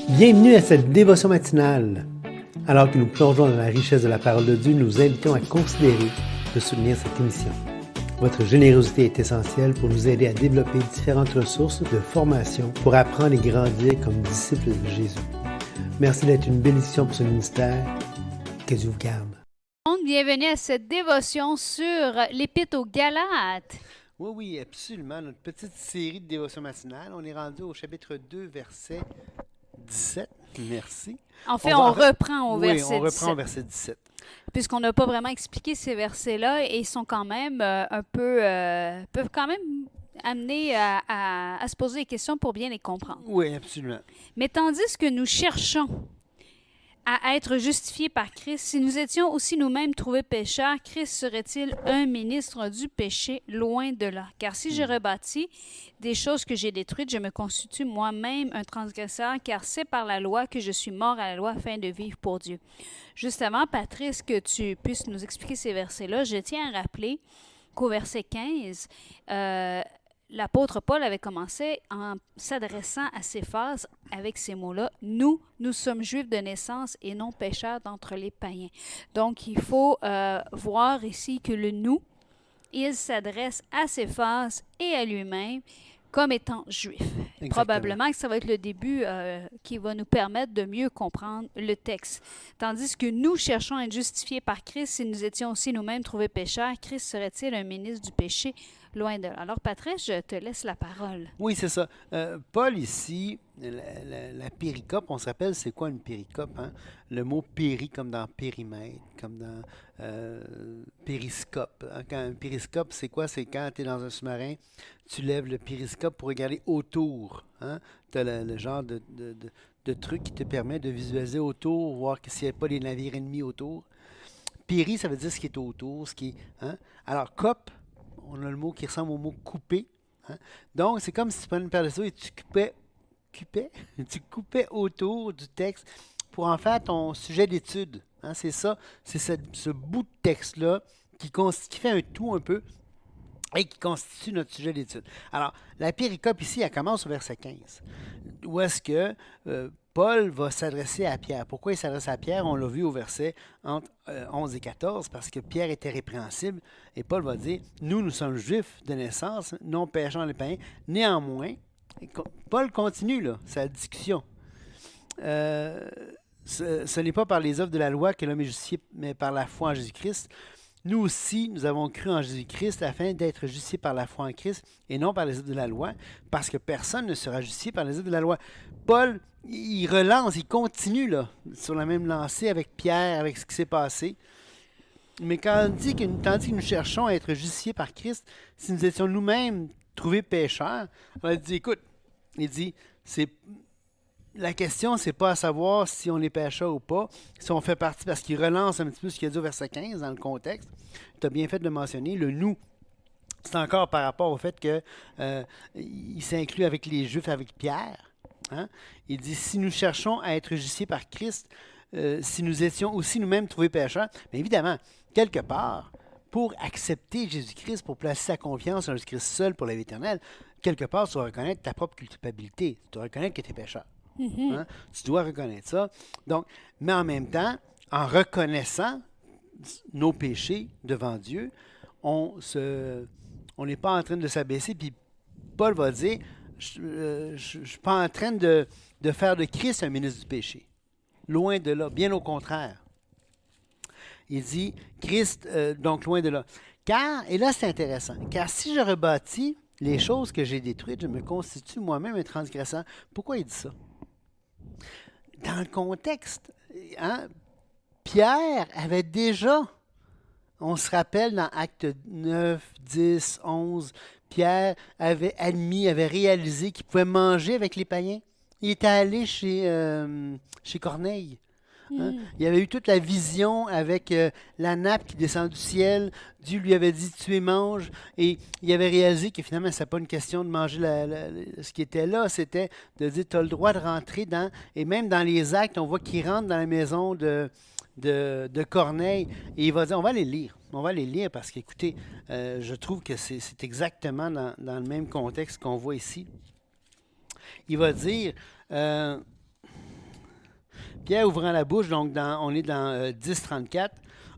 Bienvenue à cette dévotion matinale. Alors que nous plongeons dans la richesse de la parole de Dieu, nous vous invitons à considérer de soutenir cette émission. Votre générosité est essentielle pour nous aider à développer différentes ressources de formation pour apprendre et grandir comme disciples de Jésus. Merci d'être une bénédiction pour ce ministère. Que Dieu vous garde. Bienvenue à cette dévotion sur l'Épître aux Galates. Oui, absolument. Notre petite série de dévotion matinale. On est rendu au chapitre 2, verset 17. Merci. En fait, on reprend au verset 17. Oui, on reprend au verset 17. Puisqu'on n'a pas vraiment expliqué ces versets-là et ils sont quand même peuvent quand même amener à se poser des questions pour bien les comprendre. Oui, absolument. Mais tandis que nous cherchons à être justifiés par Christ, si nous étions aussi nous-mêmes trouvés pécheurs, Christ serait-il un ministre du péché? Loin de là. Car si je rebâtis des choses que j'ai détruites, je me constitue moi-même un transgresseur, car c'est par la loi que je suis mort à la loi afin de vivre pour Dieu. Juste avant, Patrice, que tu puisses nous expliquer ces versets-là, je tiens à rappeler qu'au verset 15, l'apôtre Paul avait commencé en s'adressant à Céphas avec ces mots-là. Nous sommes juifs de naissance et non pécheurs d'entre les païens. Donc, il faut voir ici que le nous, il s'adresse à Céphas et à lui-même comme étant juif. Exactement. Probablement que ça va être le début qui va nous permettre de mieux comprendre le texte. Tandis que nous cherchons à être justifiés par Christ, si nous étions aussi nous-mêmes trouvés pécheurs, Christ serait-il un ministre du péché? Loin de là. Alors, Patrice, je te laisse la parole. Oui, c'est ça. Paul, ici, la péricope, on se rappelle, c'est quoi une péricope? Hein? Le mot péri, comme dans périmètre, comme dans périscope. Hein? Un périscope, c'est quoi? C'est quand tu es dans un sous-marin, tu lèves le périscope pour regarder autour. Hein? Tu as le genre de truc qui te permet de visualiser autour, voir s'il n'y a pas des navires ennemis autour. Péri, ça veut dire ce qui est autour, ce qui est... Hein? Alors, cop, on a le mot qui ressemble au mot couper. Hein? Donc, c'est comme si tu prenais une paire de ciseaux et tu tu coupais autour du texte pour en faire ton sujet d'étude. Hein? C'est ça, c'est ce bout de texte-là qui fait un tout un peu et qui constitue notre sujet d'étude. Alors, la péricope ici, elle commence au verset 15. Où est-ce que Paul va s'adresser à Pierre? Pourquoi il s'adresse à Pierre? On l'a vu au verset entre 11 et 14, parce que Pierre était répréhensible. Et Paul va dire, nous sommes juifs de naissance, non péchants les païens. Néanmoins, Paul continue là, sa discussion. Ce n'est pas par les œuvres de la loi que l'homme est justifié, mais par la foi en Jésus-Christ. Nous aussi, nous avons cru en Jésus-Christ afin d'être justifiés par la foi en Christ et non par les œuvres de la loi, parce que personne ne sera justifié par les œuvres de la loi. Paul, il relance, il continue là, sur la même lancée avec Pierre, avec ce qui s'est passé. Mais tandis que nous cherchons à être justifiés par Christ, si nous étions nous-mêmes trouvés pécheurs, on dit, écoute, il dit, la question, c'est pas à savoir si on est pécheur ou pas, si on fait partie, parce qu'il relance un petit peu ce qu'il a dit au verset 15 dans le contexte. Tu as bien fait de le mentionner. Le nous, c'est encore par rapport au fait qu'il s'inclut avec les Juifs, avec Pierre. Hein? Il dit, si nous cherchons à être justifiés par Christ, si nous étions aussi nous-mêmes trouvés pécheurs, mais évidemment, quelque part, pour accepter Jésus-Christ, pour placer sa confiance en Jésus-Christ seul pour la vie éternelle, quelque part, tu dois reconnaître ta propre culpabilité. Tu dois reconnaître que tu es pécheur. Hein? Tu dois reconnaître ça. Donc, mais en même temps, en reconnaissant nos péchés devant Dieu, on n'est pas en train de s'abaisser. Puis Paul va dire, je ne suis pas en train de faire de Christ un ministre du péché. Loin de là, bien au contraire. Il dit, Christ, donc loin de là. Et là c'est intéressant, car si je rebâtis les choses que j'ai détruites, je me constitue moi-même un transgresseur. Pourquoi il dit ça? Dans le contexte, hein, Pierre avait déjà, on se rappelle dans Actes 9, 10, 11, Pierre avait admis, avait réalisé qu'il pouvait manger avec les païens. Il était allé chez Corneille. Hein? Il avait eu toute la vision avec la nappe qui descend du ciel. Dieu lui avait dit, tu es mange. Et il avait réalisé que finalement, ce n'était pas une question de manger ce qui était là, c'était de dire, tu as le droit de rentrer dans... Et même dans les actes, on voit qu'il rentre dans la maison de Corneille. Et il va dire, on va les lire. On va les lire parce qu'écoutez, je trouve que c'est exactement dans le même contexte qu'on voit ici. Il va dire... Pierre ouvrant la bouche, donc on est dans 10.34.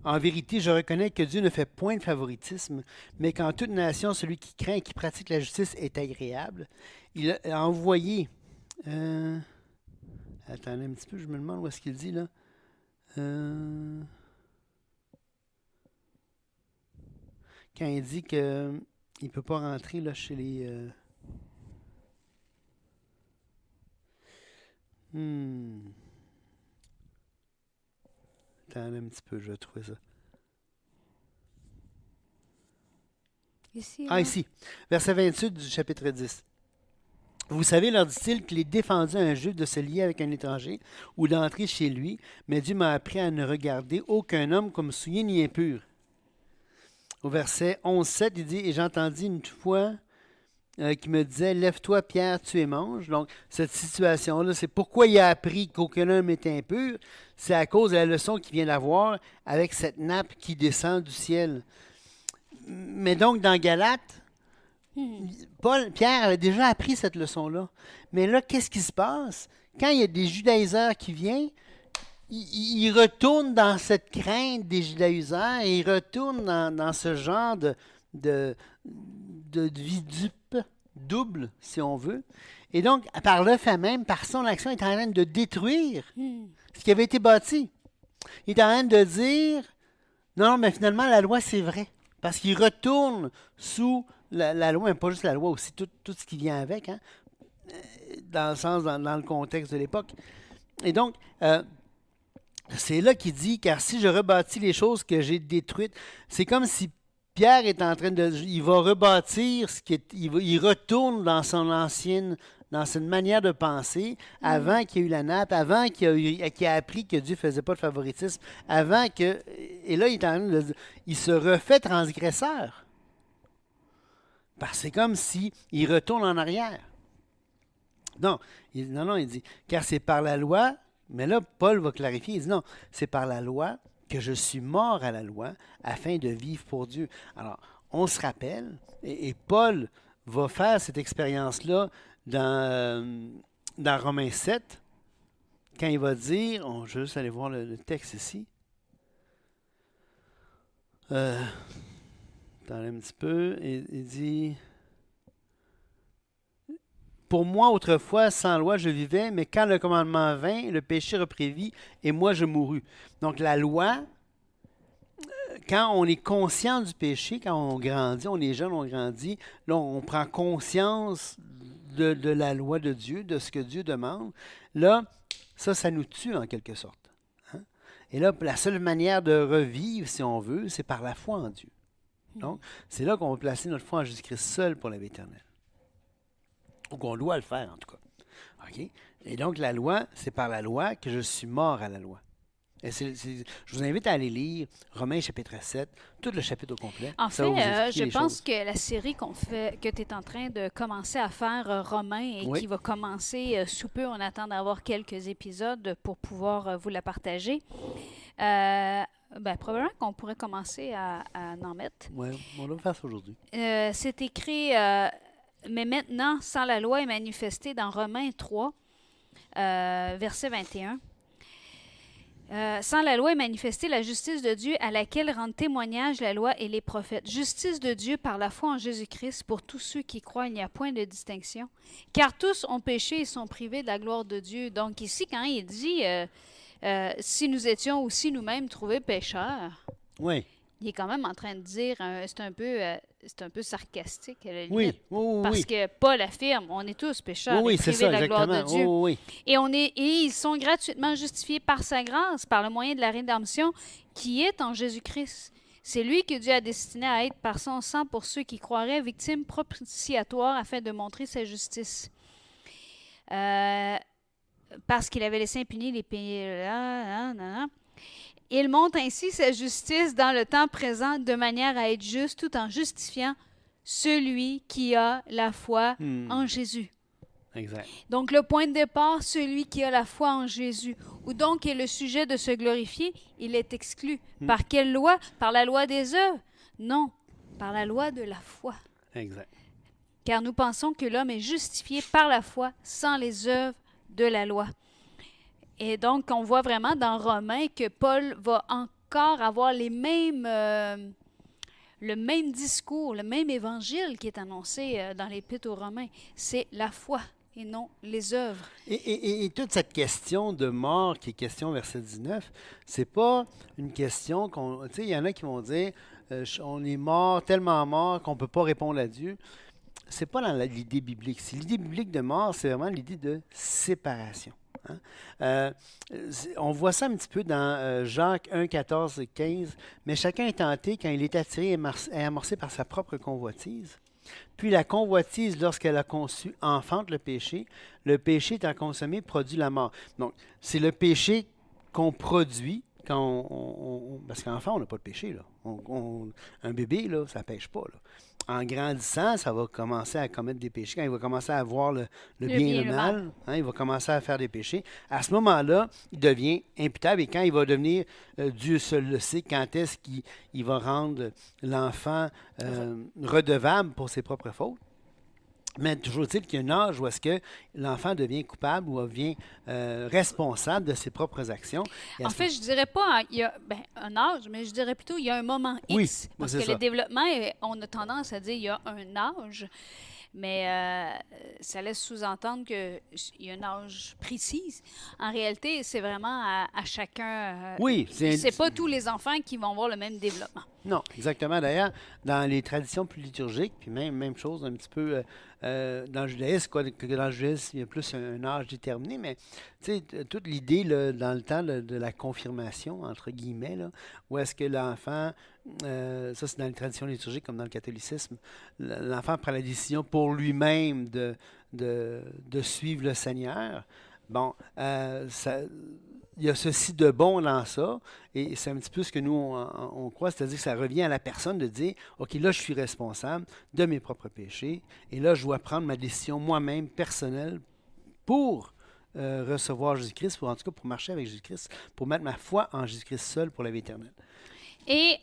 En vérité, je reconnais que Dieu ne fait point de favoritisme, mais qu'en toute nation, celui qui craint et qui pratique la justice est agréable. Il a envoyé... attendez un petit peu, je me demande où est-ce qu'il dit là. Quand il dit qu'il ne peut pas rentrer là, chez les... Attendez un petit peu, je vais trouver ça. Ici, ici. Verset 28 du chapitre 10. Vous savez, leur dit-il, qu'il est défendu à un juif de se lier avec un étranger ou d'entrer chez lui, mais Dieu m'a appris à ne regarder aucun homme comme souillé ni impur. Au verset 11-7, il dit, et j'entendis une fois qui me disait, lève-toi Pierre, tu et mange. Donc, cette situation-là, c'est pourquoi il a appris qu'aucun homme est impur. C'est à cause de la leçon qu'il vient d'avoir avec cette nappe qui descend du ciel. Mais donc, dans Galates, Pierre avait déjà appris cette leçon-là. Mais là, qu'est-ce qui se passe? Quand il y a des judaïseurs qui viennent, il retourne dans cette crainte des judaïseurs et il retourne dans ce genre de vie double, si on veut. Et donc, par le fait même, par son action, il est en train de détruire ce qui avait été bâti. Il est en train de dire, non, mais finalement, la loi, c'est vrai. Parce qu'il retourne sous la loi, mais pas juste la loi, aussi tout ce qui vient avec, hein, dans le sens, dans le contexte de l'époque. Et donc, c'est là qu'il dit, car si je rebâtis les choses que j'ai détruites, c'est comme si Pierre est en train de... Il va rebâtir, il retourne dans son ancienne... dans cette manière de penser, avant qu'il y ait eu la nappe, avant qu'il ait appris que Dieu ne faisait pas de favoritisme, avant que... Et là, il est en train de dire, il se refait transgresseur. Parce que c'est comme s'il retourne en arrière. Non, il dit, car c'est par la loi, mais là, Paul va clarifier, il dit non, c'est par la loi que je suis mort à la loi afin de vivre pour Dieu. Alors, on se rappelle, et Paul va faire cette expérience-là dans Romains 7, quand il va dire, je vais juste aller voir le texte ici. Attendez un petit peu, il dit... Pour moi, autrefois, sans loi, je vivais, mais quand le commandement vint, le péché reprit vie, et moi, je mourus. Donc, la loi, quand on est conscient du péché, quand on grandit, on est jeune, on grandit, là, on prend conscience de la loi de Dieu, de ce que Dieu demande. Là, ça nous tue en quelque sorte. Hein? Et là, la seule manière de revivre, si on veut, c'est par la foi en Dieu. Donc, c'est là qu'on va placer notre foi en Jésus-Christ seul pour la vie éternelle. Ou qu'on doit le faire, en tout cas. OK? Et donc, la loi, c'est par la loi que je suis mort à la loi. Et je vous invite à aller lire Romains chapitre 7, tout le chapitre au complet. En fait, je pense que la série que tu es en train de commencer à faire, Romains, et qui va commencer sous peu, on attend d'avoir quelques épisodes pour pouvoir vous la partager. Probablement qu'on pourrait commencer à en mettre. Oui, on va faire ça aujourd'hui. C'est écrit... mais maintenant, sans la loi est manifestée dans Romains 3, verset 21. Sans la loi est manifestée la justice de Dieu à laquelle rendent témoignage la loi et les prophètes. Justice de Dieu par la foi en Jésus-Christ pour tous ceux qui croient, il n'y a point de distinction. Car tous ont péché et sont privés de la gloire de Dieu. Donc ici, quand il dit si nous étions aussi nous-mêmes trouvés pécheurs, oui. Il est quand même en train de dire, c'est un peu sarcastique à la limite, parce que Paul affirme, on est tous pécheurs et privés de la gloire de Dieu. Et ils sont gratuitement justifiés par sa grâce, par le moyen de la rédemption qui est en Jésus-Christ. C'est lui que Dieu a destiné à être par son sang pour ceux qui croiraient, victime propitiatoire afin de montrer sa justice. Parce qu'il avait laissé impunis les pays. Il montre ainsi sa justice dans le temps présent de manière à être juste tout en justifiant celui qui a la foi en Jésus. Exact. Donc, le point de départ, celui qui a la foi en Jésus, ou donc est le sujet de se glorifier, il est exclu. Par quelle loi? Par la loi des œuvres? Non, par la loi de la foi. Exact. Car nous pensons que l'homme est justifié par la foi sans les œuvres de la loi. Et donc, on voit vraiment dans Romains que Paul va encore avoir le même discours, le même évangile qui est annoncé dans l'Épître aux Romains. C'est la foi et non les œuvres. Et toute cette question de mort qui est question verset 19, c'est pas une question qu'on... Tu sais, il y en a qui vont dire on est mort, tellement mort qu'on ne peut pas répondre à Dieu. C'est pas dans l'idée biblique. L'idée biblique de mort, c'est vraiment l'idée de séparation. Hein. On voit ça un petit peu dans Jacques 1, 14 et 15. Mais chacun est tenté quand il est attiré et amorcé par sa propre convoitise. Puis la convoitise, lorsqu'elle a conçu, enfante le péché. Le péché étant consommé, produit la mort. Donc, c'est le péché qu'on produit quand parce qu'enfant, on n'a pas de péché. Là. Un bébé, là, ça ne pêche pas. Là. En grandissant, ça va commencer à commettre des péchés. Quand il va commencer à voir le bien et le mal, hein, il va commencer à faire des péchés. À ce moment-là, il devient imputable. Et quand il va devenir, Dieu seul le sait, quand est-ce qu'il va rendre l'enfant redevable pour ses propres fautes. Mais toujours est-il qu'il y a un âge où est-ce que l'enfant devient coupable ou devient responsable de ses propres actions. En fait, je dirais pas il y a un âge, mais je dirais plutôt il y a un moment X. Oui, parce c'est que ça. le développement, on a tendance à dire il y a un âge, mais ça laisse sous-entendre qu'il y a un âge précis. En réalité, c'est vraiment à chacun. Oui, c'est pas tous les enfants qui vont avoir le même développement. Non, exactement. D'ailleurs, dans les traditions plus liturgiques, puis même chose un petit peu dans le judaïsme, que dans le judaïsme, il y a plus un âge déterminé, mais tu sais, toute l'idée là, dans le temps de la confirmation, entre guillemets, là, où est-ce que l'enfant, ça c'est dans les traditions liturgiques comme dans le catholicisme, l'enfant prend la décision pour lui-même de suivre le Seigneur. Bon, il y a ceci de bon dans ça, et c'est un petit peu ce que nous, on croit, c'est-à-dire que ça revient à la personne de dire, OK, là, je suis responsable de mes propres péchés, et là, je dois prendre ma décision moi-même, personnelle, pour recevoir Jésus-Christ, en tout cas pour marcher avec Jésus-Christ, pour mettre ma foi en Jésus-Christ seul pour la vie éternelle. Et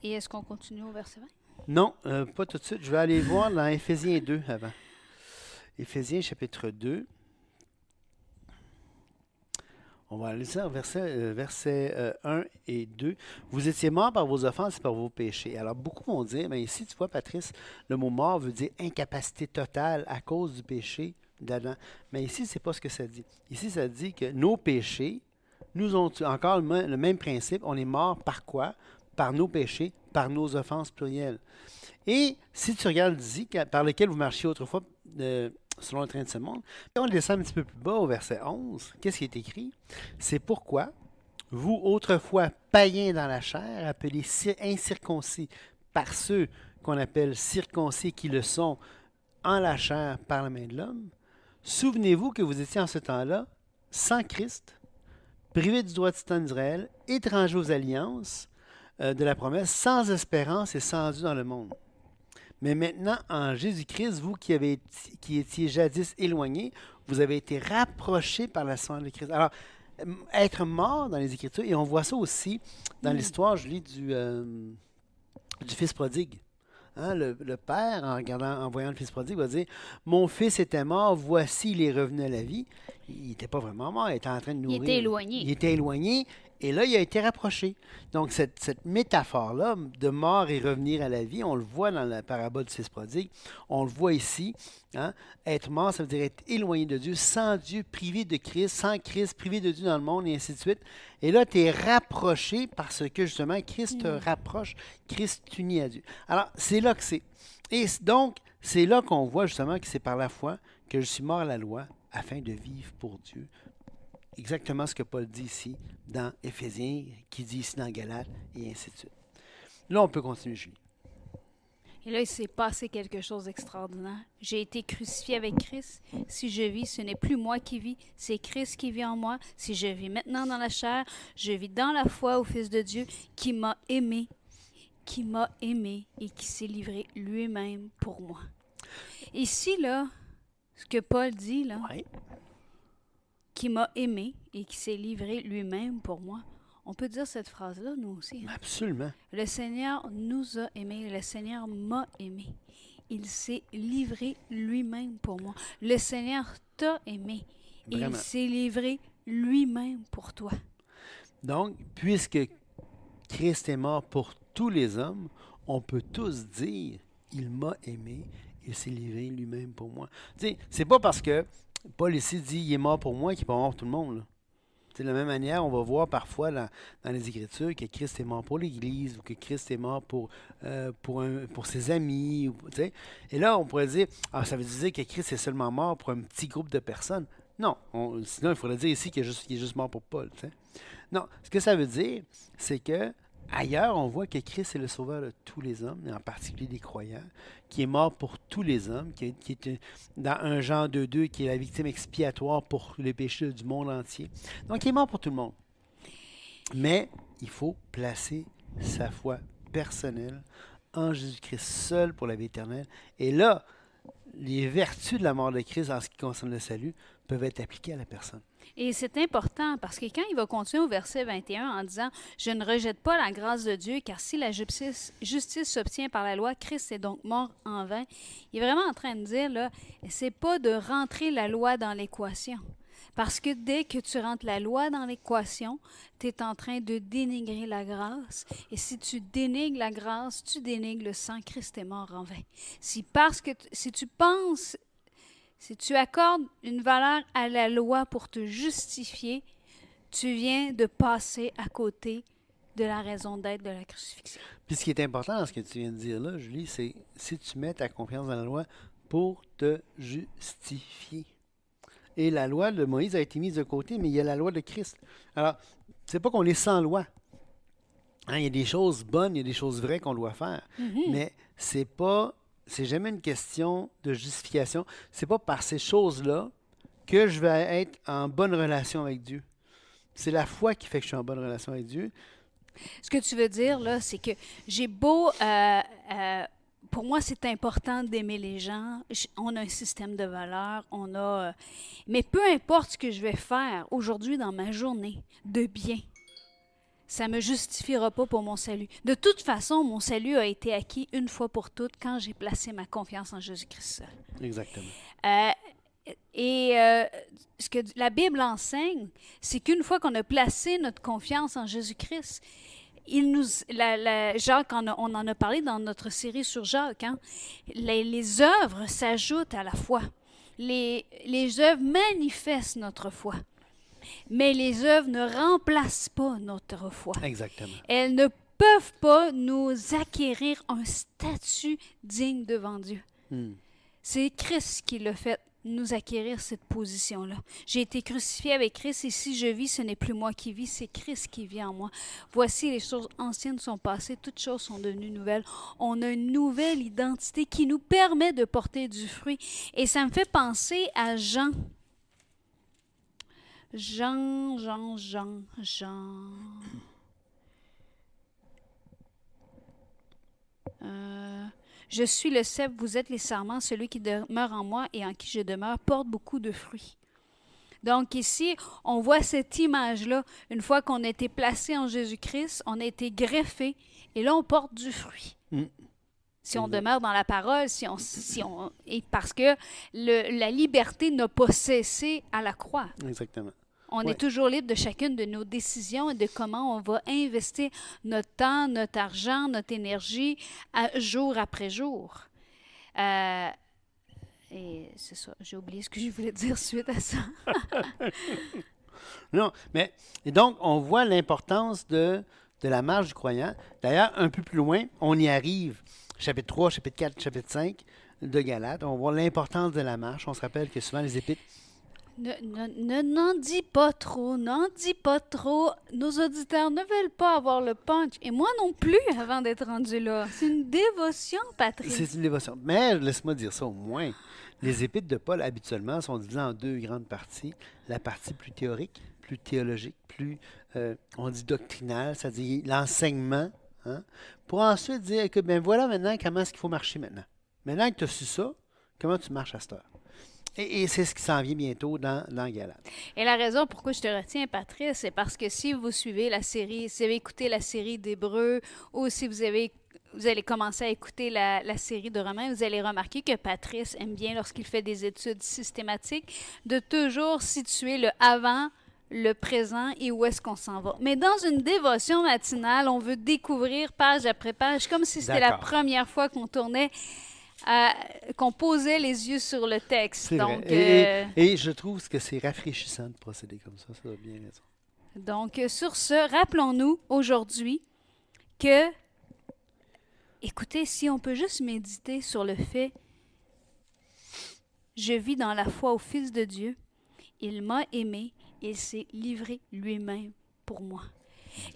est-ce qu'on continue au verset 20? Non, pas tout de suite. Je vais aller voir dans Éphésiens 2 avant. Éphésiens chapitre 2. On va aller ça, verset 1 et 2. Vous étiez morts par vos offenses et par vos péchés. Alors, beaucoup vont dire, mais ici, tu vois, Patrice, le mot mort veut dire incapacité totale à cause du péché d'Adam. Mais ici, c'est pas ce que ça dit. Ici, ça dit que nos péchés nous ont encore le même principe. On est mort par quoi? Par nos péchés, par nos offenses plurielles. Et si tu regardes ici, par lequel vous marchiez autrefois, selon le train de ce monde. Et on descend un petit peu plus bas au verset 11. Qu'est-ce qui est écrit? C'est pourquoi vous, autrefois païens dans la chair, appelés incirconcis par ceux qu'on appelle circoncis qui le sont en la chair par la main de l'homme, souvenez-vous que vous étiez en ce temps-là sans Christ, privés du droit de titan d'Israël, étrangers aux alliances de la promesse, sans espérance et sans Dieu dans le monde. Mais maintenant, en Jésus-Christ, vous qui étiez jadis éloignés, vous avez été rapprochés par la sang de Christ. Alors, être mort dans les Écritures, et on voit ça aussi dans l'histoire, je lis, du Fils prodigue. Hein, le père, en voyant le Fils prodigue, va dire « Mon fils était mort, voici, il est revenu à la vie. » Il n'était pas vraiment mort, il était en train de nourrir. Il était éloigné. Il était éloigné, et là, il a été rapproché. Donc, cette métaphore-là de mort et revenir à la vie, on le voit dans la parabole du Fils prodigue, on le voit ici. Hein, être mort, ça veut dire être éloigné de Dieu, sans Dieu, privé de Christ, sans Christ, privé de Dieu dans le monde, et ainsi de suite. Et là, tu es rapproché parce que, justement, Christ te rapproche, Christ t'unit à Dieu. Alors, c'est là que c'est. Et donc, c'est là qu'on voit, justement, que c'est par la foi que je suis mort à la loi afin de vivre pour Dieu. Exactement ce que Paul dit ici dans Éphésiens, qui dit ici dans Galates, et ainsi de suite. Là, on peut continuer, Julie. Et là, il s'est passé quelque chose d'extraordinaire. J'ai été crucifié avec Christ. Si je vis, ce n'est plus moi qui vis, c'est Christ qui vit en moi. Si je vis maintenant dans la chair, je vis dans la foi au Fils de Dieu qui m'a aimé et qui s'est livré lui-même pour moi. Ici, là, ce que Paul dit, là, Oui. qui m'a aimé et qui s'est livré lui-même pour moi, on peut dire cette phrase-là, nous aussi. Hein? Absolument. Le Seigneur nous a aimés, le Seigneur m'a aimé. Il s'est livré lui-même pour moi. Le Seigneur t'a aimé Vraiment. Il s'est livré lui-même pour toi. Donc, puisque Christ est mort pour tous les hommes, on peut tous dire, il m'a aimé, il s'est livré lui-même pour moi. Tu sais, c'est pas parce que Paul ici dit, il est mort pour moi qu'il est pas mort pour tout le monde, là. De la même manière, on va voir parfois dans les Écritures que Christ est mort pour l'Église ou que Christ est mort pour ses amis. Tu sais. Et là, on pourrait dire, ah, ça veut dire que Christ est seulement mort pour un petit groupe de personnes. Non, sinon il faudrait dire ici qu'il est juste mort pour Paul. Tu sais. Non, ce que ça veut dire, c'est que ailleurs, on voit que Christ est le sauveur de tous les hommes, et en particulier des croyants, qui est mort pour tous les hommes, qui est dans un Jean 2.2, qui est la victime expiatoire pour les péchés du monde entier. Donc, il est mort pour tout le monde. Mais il faut placer sa foi personnelle en Jésus-Christ seul pour la vie éternelle. Et là, les vertus de la mort de Christ en ce qui concerne le salut peuvent être appliquées à la personne. Et c'est important parce que quand il va continuer au verset 21 en disant « Je ne rejette pas la grâce de Dieu, car si la justice s'obtient par la loi, Christ est donc mort en vain. » Il est vraiment en train de dire, là, c'est pas de rentrer la loi dans l'équation. Parce que dès que tu rentres la loi dans l'équation, tu es en train de dénigrer la grâce. Et si tu dénigres la grâce, tu dénigres le sang. Christ est mort en vain. Si tu accordes une valeur à la loi pour te justifier, tu viens de passer à côté de la raison d'être de la crucifixion. Puis ce qui est important dans ce que tu viens de dire là, Julie, c'est si tu mets ta confiance dans la loi pour te justifier. Et la loi de Moïse a été mise de côté, mais il y a la loi de Christ. Alors, c'est pas qu'on est sans loi. Hein, il y a des choses bonnes, il y a des choses vraies qu'on doit faire. Mais c'est jamais une question de justification. C'est pas par ces choses-là que je vais être en bonne relation avec Dieu. C'est la foi qui fait que je suis en bonne relation avec Dieu. Ce que tu veux dire, là, c'est que j'ai beau... pour moi, c'est important d'aimer les gens. On a un système de valeurs, mais peu importe ce que je vais faire aujourd'hui dans ma journée de bien, ça ne me justifiera pas pour mon salut. De toute façon, mon salut a été acquis une fois pour toutes quand j'ai placé ma confiance en Jésus-Christ seul. Exactement. Ce que la Bible enseigne, c'est qu'une fois qu'on a placé notre confiance en Jésus-Christ, Jacques, on en a parlé dans notre série sur Jacques, hein? Les œuvres s'ajoutent à la foi. Les œuvres manifestent notre foi. Mais les œuvres ne remplacent pas notre foi. Exactement. Elles ne peuvent pas nous acquérir un statut digne devant Dieu. C'est Christ qui l'a fait, nous acquérir cette position-là. J'ai été crucifié avec Christ et si je vis, ce n'est plus moi qui vis, c'est Christ qui vit en moi. Voici, les choses anciennes sont passées, toutes choses sont devenues nouvelles. On a une nouvelle identité qui nous permet de porter du fruit. Et ça me fait penser à Jean. Je suis le cep, vous êtes les sarments, celui qui demeure en moi et en qui je demeure porte beaucoup de fruits. Donc ici, on voit cette image-là. Une fois qu'on a été placé en Jésus-Christ, on a été greffé et là, on porte du fruit. Si on demeure dans la parole, et parce que la liberté n'a pas cessé à la croix. Exactement. On est toujours libre de chacune de nos décisions et de comment on va investir notre temps, notre argent, notre énergie, jour après jour. Et c'est ça, j'ai oublié ce que je voulais dire suite à ça. Non, mais et donc, on voit l'importance de la marche du croyant. D'ailleurs, un peu plus loin, on y arrive. Chapitre 3, chapitre 4, chapitre 5 de Galates. On voit l'importance de la marche. On se rappelle que souvent les épîtres... N'en dis pas trop, n'en dis pas trop. Nos auditeurs ne veulent pas avoir le punch. Et moi non plus, avant d'être rendu là. C'est une dévotion, Patrick. C'est une dévotion. Mais laisse-moi dire ça au moins. Les épîtres de Paul, habituellement, sont divisées en deux grandes parties. La partie plus théorique, plus théologique, plus, on dit doctrinale, c'est-à-dire l'enseignement. Hein, pour ensuite dire, écoute, bien voilà maintenant comment est-ce qu'il faut marcher maintenant. Maintenant que tu as su ça, comment tu marches à cette heure? Et c'est ce qui s'en vient bientôt dans Galates. Et la raison pourquoi je te retiens, Patrice, c'est parce que si vous suivez la série, si vous avez écouté la série d'Hébreux ou si vous avez vous allez commencer à écouter la série de Romains, vous allez remarquer que Patrice aime bien, lorsqu'il fait des études systématiques, de toujours situer le avant, le présent et où est-ce qu'on s'en va. Mais dans une dévotion matinale, on veut découvrir page après page, comme si c'était la D'accord. première fois qu'on tournait, qu'on posait les yeux sur le texte. C'est Donc, vrai. Et je trouve que c'est rafraîchissant de procéder comme ça. Ça a bien raison. donc, sur ce, rappelons-nous aujourd'hui que, écoutez, si on peut juste méditer sur le fait, je vis dans la foi au Fils de Dieu, il m'a aimé, il s'est livré lui-même pour moi.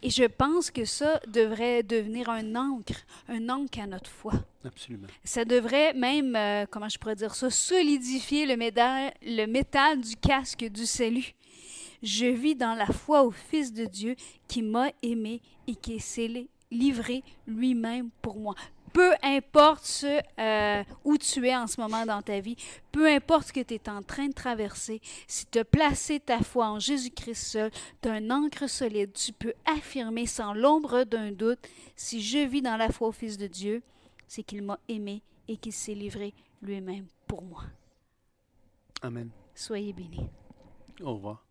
Et je pense que ça devrait devenir un ancre à notre foi. Absolument. Ça devrait même, comment je pourrais dire ça, solidifier le métal du casque du salut. Je vis dans la foi au Fils de Dieu qui m'a aimé et qui s'est livré lui-même pour moi. Peu importe où tu es en ce moment dans ta vie, peu importe ce que tu es en train de traverser, si tu as placé ta foi en Jésus-Christ seul, tu as un ancre solide, tu peux affirmer sans l'ombre d'un doute, si je vis dans la foi au Fils de Dieu, c'est qu'il m'a aimé et qu'il s'est livré lui-même pour moi. Amen. Soyez bénis. Au revoir.